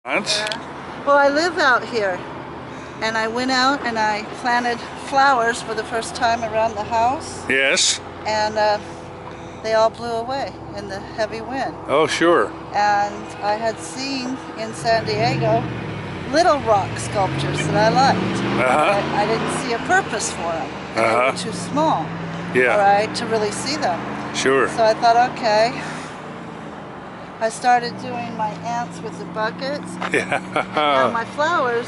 Yeah. Well, I live out here, and I went out and I planted flowers for the first time around the house. Yes. And they all blew away in the heavy wind. Oh, sure. And I had seen in San Diego little rock sculptures that I liked. I didn't see a purpose for them. And they were too small, all right, to really see them. Sure. So I thought, okay. I started doing my ants with the buckets. Yeah. And now my flowers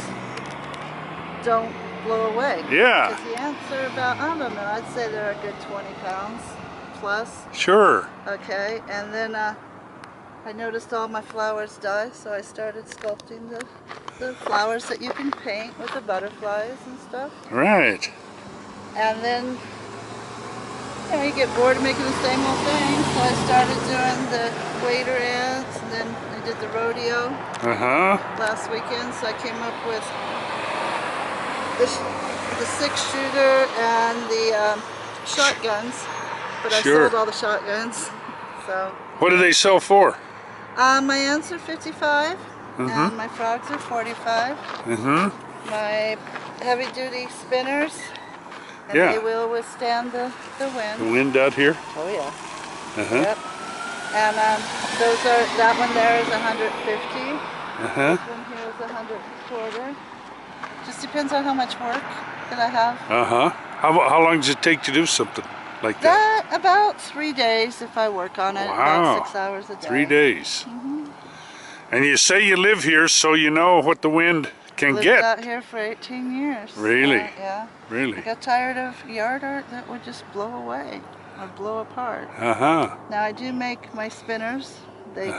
don't blow away. Yeah. Because the ants are about, I don't know, I'd say they're a good 20 pounds plus. Sure. Okay, and then I noticed all my flowers die, so I started sculpting the flowers that you can paint with the butterflies and stuff. Right. And then, you know, you get bored of making the same old thing, so I started doing the waiter ants, and then I did the rodeo last weekend, so I came up with the 6-shooter and the shotguns, but I sold all the shotguns. So. What do they sell for? My ants are 55, and my frogs are 45. My heavy-duty spinners, and they will withstand the wind. The wind out here? Oh yeah. Yep. And those are, that one there is 150. This one here is 125. Just depends on how much work that I have. How long does it take to do something like that? About 3 days if I work on it. Wow. About 6 hours a day. 3 days. And you say you live here, so you know what the wind can get. Lived out here for 18 years. Really? Yeah. Really? I got tired of yard art that would just blow away or blow apart. Now I do make my spinners. They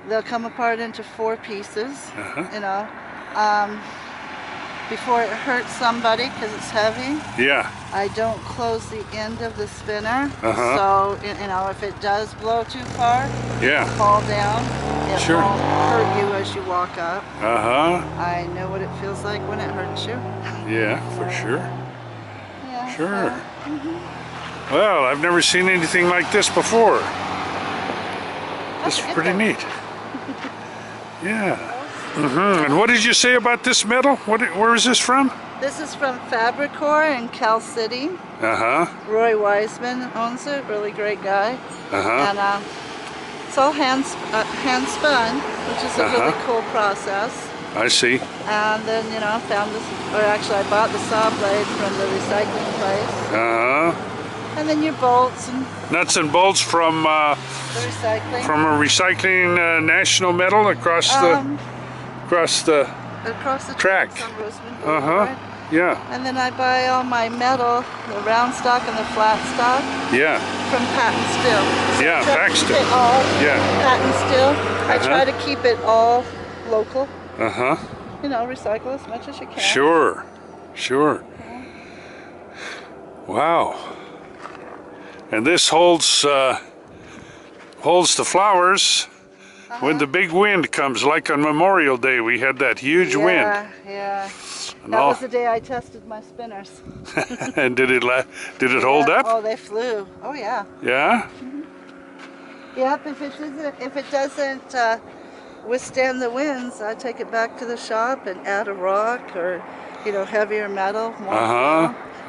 they'll come apart into 4 pieces. You know, before it hurts somebody because it's heavy. Yeah. I don't close the end of the spinner. So you know, if it does blow too far, fall down. It won't hurt you as you walk up. I know what it feels like when it hurts you. Yeah, for sure. Yeah. Sure. Well, I've never seen anything like this before. This is pretty neat. Yeah. And what did you say about this metal? Where is this from? This is from Fabricor in Cal City. Roy Wiseman owns it, really great guy. And it's all hand spun, which is a really cool process. I see. And then, you know, I found this, or actually I bought the saw blade from the recycling place. And then your bolts and nuts and bolts from the recycling. From a recycling national metal across the track. On Rosamond Boulevard. Yeah. And then I buy all my metal, the round stock and the flat stock. Yeah. From Patent Steel. So yeah, Paxton. Patent Steel. I try to keep it all local. You know, recycle as much as you can. Sure. Sure. Wow. And this holds the flowers when the big wind comes, like on Memorial Day. We had that huge wind. Yeah. That was the day I tested my spinners. And did it hold up? Oh, they flew. Oh yeah. Yeah. Yep. If it doesn't withstand the winds, I take it back to the shop and add a rock or, you know, heavier metal.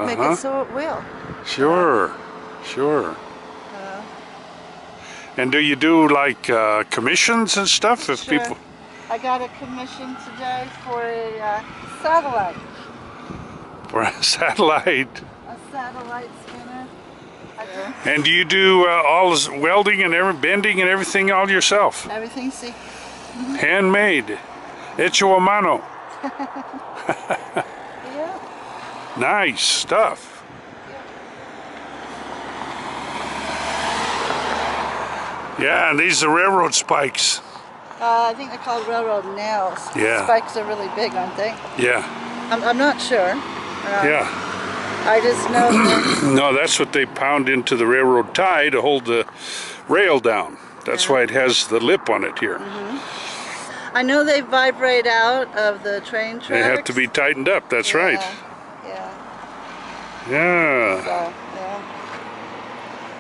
Make it so it will. Sure. Sure. And do you do like commissions and stuff? If people. I got a commission today for a satellite. For a satellite. A satellite spinner. And do you do all this welding and bending and everything all yourself? Everything, see. Handmade. Hecho a mano. Yeah. Nice stuff. Yeah, and these are railroad spikes. I think they're called railroad nails. Yeah. Spikes are really big, aren't they? Yeah. I'm not sure. Yeah. I just know that... No, that's what they pound into the railroad tie to hold the rail down. That's why it has the lip on it here. I know they vibrate out of the train tracks. They have to be tightened up, that's right. Yeah. So,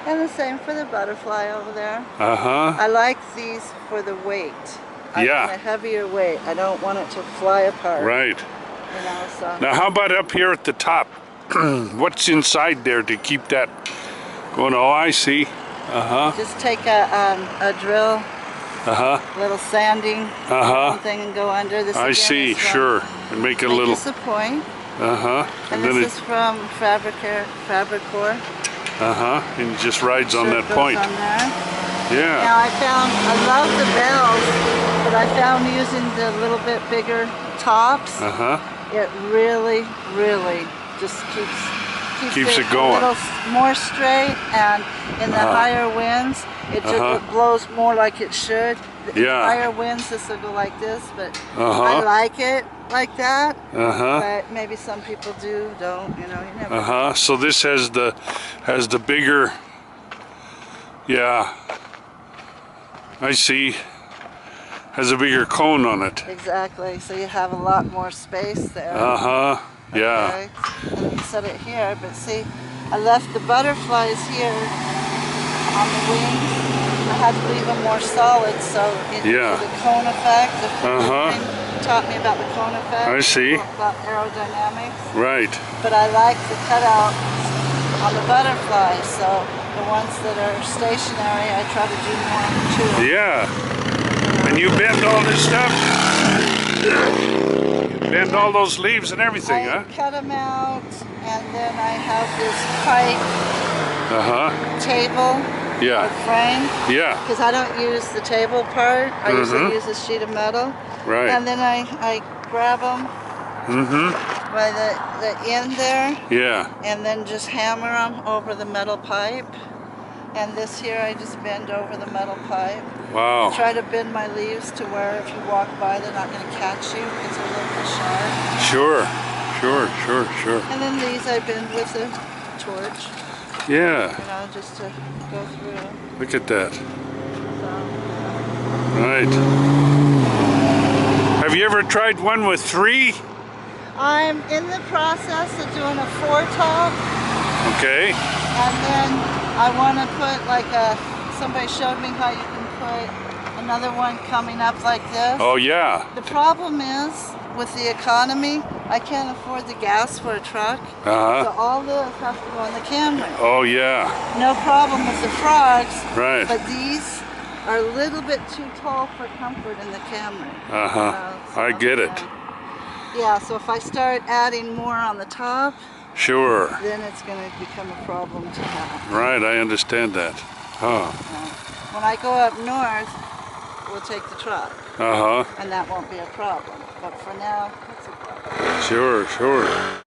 and the same for the butterfly over there. I like these for the weight. I want a heavier weight. I don't want it to fly apart. Right. You know, so. Now how about up here at the top? What's inside there to keep that going? Oh, I see. Just take a drill, little sanding thing, and go under this. I see. Sure, and make it a little. Just a point. And this is from Fabricor. And it just rides on that point. On there. Yeah. Now I love the bells, but I found using the little bit bigger tops, it really, really just keeps it going. A little more straight, and in the higher winds, it just blows more like it should. In higher winds, this will go like this, but I like it like that. But maybe some people don't. You know, you never. So this has the bigger. Yeah. I see. Has a bigger cone on it. Exactly. So you have a lot more space there. Yeah. Okay. And you set it here, but see, I left the butterflies here on the wings. I had to leave them more solid, so for the cone effect. The taught me about the cone effect. I see. About aerodynamics. Right. But I like the cutouts on the butterflies, so the ones that are stationary, I try to do more too. Yeah. And you bend all this stuff? You bend all those leaves and everything, I cut them out, and then I have this pipe table or frame. Yeah. Because I don't use the table part. I usually use a sheet of metal. Right. And then I grab them by the end there. Yeah. And then just hammer them over the metal pipe. And this here, I just bend over the metal pipe. Wow. Try to bend my leaves to where if you walk by, they're not going to catch you. It's a little bit sharp. Sure. And then these I bend with a torch. Yeah. You know, just to go through. Look at that. Right. Have you ever tried one with 3? I'm in the process of doing a 4-top. Okay. And then I want to put like somebody showed me how you can put another one coming up like this. Oh yeah. The problem is with the economy, I can't afford the gas for a truck. So all this has to go in the Camry. Oh yeah. No problem with the frogs. Right. But these are a little bit too tall for comfort in the Camry. So I get it. Yeah, so if I start adding more on the top, then it's going to become a problem to have. Right, I understand that. When I go up north, we'll take the truck. And that won't be a problem. But for now, it's a problem. Sure.